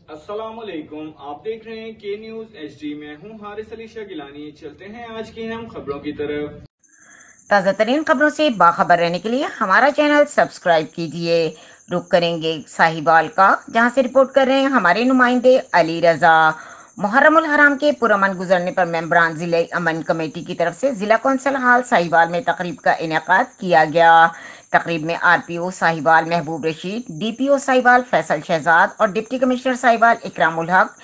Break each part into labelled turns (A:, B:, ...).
A: अस्सलाम वालेकुम, आप देख रहे हैं के न्यूज HD। मैं हूं हारिस अली शाह गिलानी। चलते हैं आज की हम खबरों की तरफ।
B: ताज़ा तरीन खबरों से बाखबर रहने के लिए हमारा चैनल सब्सक्राइब कीजिए। रुक करेंगे साहिवाल का, जहां से रिपोर्ट कर रहे हैं हमारे नुमाइंदे अली रजा। मुहर्रमुल हराम के पुरअमन गुजरने पर मेंबरान जिले अमन कमेटी की तरफ से जिला कौंसिल हाल साहिवाल में तकरीब का इनेकाद किया गया। तकरीब में RPO साहिवाल महबूब रशीद, DPO साहिवाल फैसल शहजाद और deputy commissioner Sahiwal Ikramul Haq,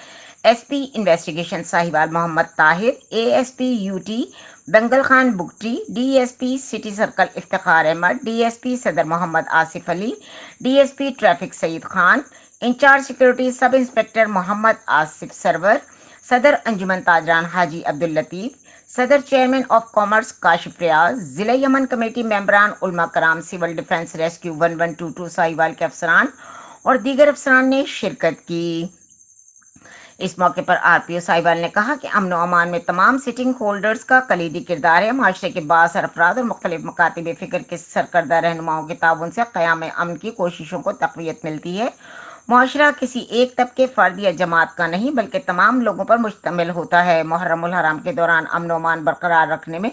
B: SP investigation Sahiwal Mohammad Tahir, ASP UT Bengal Khan Bugti, DSP city circle Iftikhar Ahmed, DSP सदर Mohammad Asif Ali, DSP traffic Saeed Khan, incharge security sub inspector Mohammad Asif Sarwar, सदर अंजुमन ताजरान हाजी अब्दुल लतीफ, सदर chairman of commerce Kashif Riaz, जिला यमन कमेटी मेंबरान उलमा कराम, सिविल डिफेंस रेस्क्यू 1122 साहिवाल के अफसरान और दीगर अफसरान ने शिरकत की। इस मौके पर RPO साहिवाल ने कहा कि अमन अमान में तमाम सिटिंग होल्डर्स का कलीदी किरदार है। माशरे के बासर अफराद और मुख्तलिफ मकातिब फ़िक्र के सरकर्दा रहनुमाओं के ताउन से क़याम अमन की कोशिशों को तक़वियत मिलती है। मुआशरा किसी एक तबके, फ़र्द या जमात का नहीं बल्कि तमाम लोगों पर मुश्तमिल होता है। मुहर्रमुल हराम के दौरान अमन अमान बरकरार रखने में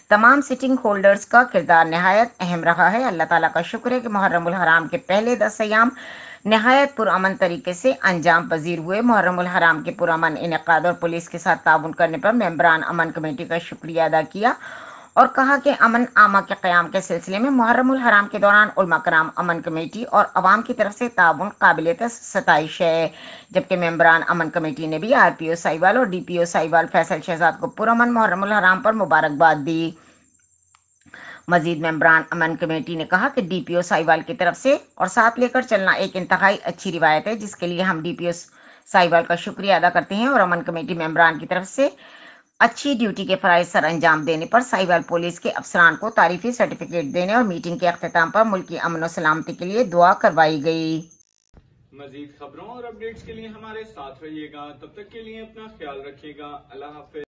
B: तमाम सिटिंग होल्डर्स का किरदार नहायत अहम रहा है। अल्लाह ताला का शुक्र है कि मुहर्रमुल हराम के पहले 10 अयाम नहायत पुरअमन तरीके से अंजाम पजीर हुए। मुहर्रमुल हराम के पुरअमन इनेकाद और पुलिस के साथ ताउन करने पर मेंबरान अमन कमेटी का शुक्रिया अदा किया और कहा कि अमन आमा के क़याम के सिलसिले में मुहर्रमुल हराम के दौरान उलमा कराम, अमन कमेटी और अवाम की तरफ से ताउन काबिल सताइश है। जबकि मेंबरान अमन कमेटी ने भी RPO साहिवाल और DPO साहिवाल फैसल शहजाद को पुरअमन मुहर्रमुल हराम पर मुबारकबाद दी। मजीद मेंबरान अमन कमेटी ने कहा कि DPO साहिवाल की तरफ से और साथ लेकर चलना एक इंतहाई अच्छी रिवायत है, जिसके लिए हम DPO साहिवाल का शुक्रिया अदा करते हैं और अमन कमेटी मेंबरान की तरफ से अच्छी ड्यूटी के फ़राइज़ सर अंजाम देने पर साहिवाल पुलिस के अफसरान को तारीफी सर्टिफिकेट देने और मीटिंग के अख्तिताम पर मुल्क की अमन और सलामती के लिए दुआ करवाई गई।
A: मजीद खबरों और अपडेट्स के लिए हमारे साथ रहिएगा। तब तक के लिए अपना ख्याल रखिएगा। अल्लाह हाफ़िज़।